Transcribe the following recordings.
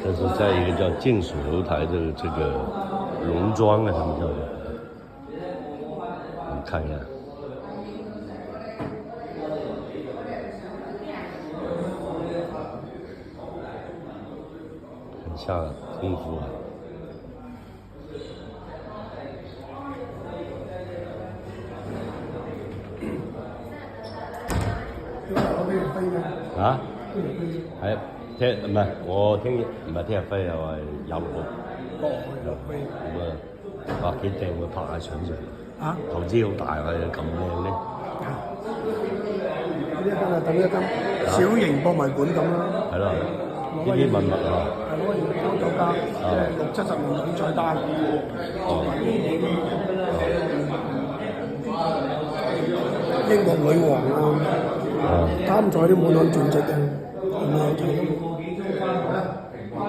这是在一个叫净水楼台的这个农庄啊，他们叫的。你看一下，很下功夫啊。啊？係聽唔係我聽唔係聽日飛又係有六咁啊，哇幾正喎，拍下相上啊，投資好大喎，咁靚咧。呢一間啊，等一間小型博物館咁啦。係咯，呢啲文物啊。係攞嚟當酒家，即係60、70年代菜單。英國女王啊，參賽啲滿漢全席嘅。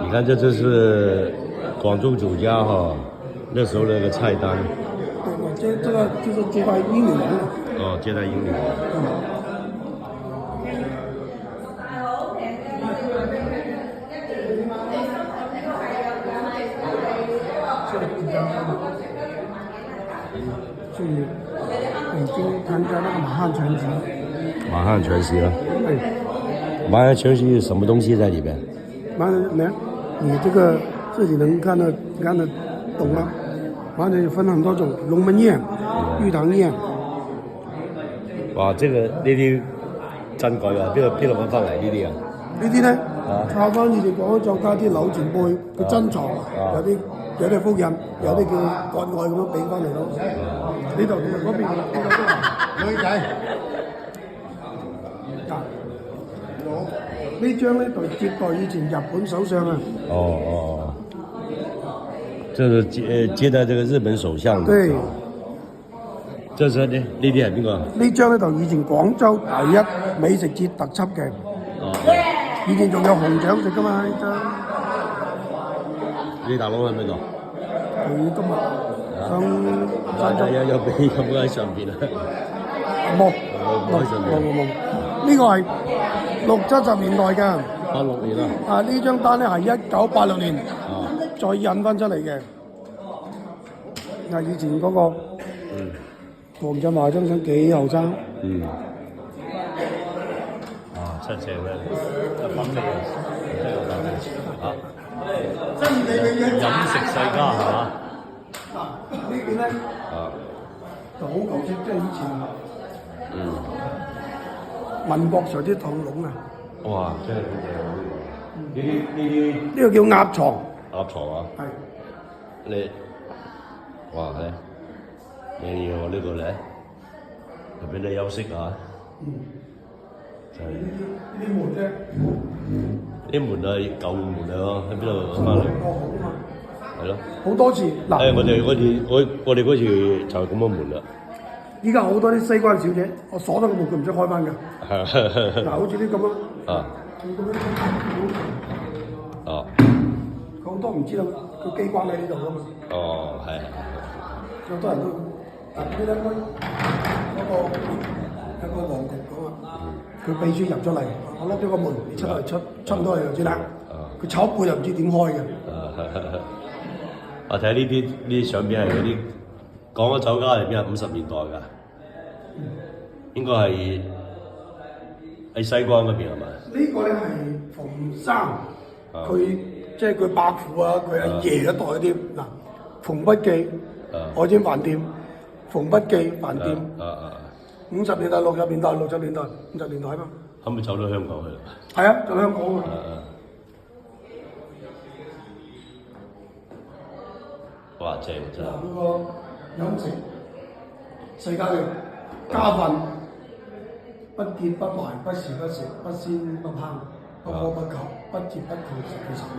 你看，這就是廣州酒家哈，那時候那個菜單。對，這個就是接待英女王的。哦，接待英女王。去北京參加那個滿漢全席。滿漢全席啊。對。滿漢全席有什麼東西在裏邊？滿漢，你這個自己能看得懂啊。滿漢分很多種，龍門宴、玉堂宴。哇！這個呢啲珍貴啊，邊度揾翻嚟呢啲啊？呢啲咧，靠翻你哋廣州作家啲老前輩嘅珍藏，有啲複印，有啲叫國外咁樣俾翻嚟咯。呢度嗰邊呢個都係女仔。呢張咧就接待以前日本首相啊。哦，這是接待這個日本首相。對。這是呢啲係邊個？呢張咧就以前廣州第一美食節特輯嘅。以前仲有紅腸食噶嘛呢張。你大佬喺邊度？佢今日上山中。有冇喺上邊啊？冇。呢個係60、70年代嘅。86年啦。啊，呢張單咧係1986年再印翻出嚟嘅。以前嗰個黃振華張相幾後生。真正咧，品味真係有品味啊！飲食世家係嘛？呢邊咧就好舊式，即係以前民國時啲唐籠啊！哇，真係好正！呢個叫鴨床。鴨床啊！係。你哇你要呢個咧，就俾你休息啊！呢門啫，呢門係舊門啊，喺邊度翻嚟？係咯，好多次嗱。我哋嗰次就係咁樣門啦。依家好多啲西關小姐，我鎖咗個門，佢唔識開翻㗎。嗱，好似啲咁樣。佢好多唔知道個機關喺呢度㗎嘛。哦，係。好多人都呢兩個有個王局講啊。佢秘書入咗嚟，我甩咗個門，你出唔到嚟就知啦。佢炒半又唔知點開嘅。我睇呢啲相片係嗰啲講咗酒家入邊係50年代㗎，應該係喺西關嗰邊係咪？呢個咧係馮生，佢即係佢伯父啊，佢阿爺一代嗰啲嗱，馮筆記海鮮飯店，馮筆記飯店。50年代、60年代、50年代嘛。後尾走到香港去啦。係啊，走到香港啊。哇！正真係。嗰個飲食世界嘅家訓，不見不賣，不時不食，不鮮不烹，不渴不求，不折不扣，食其十味。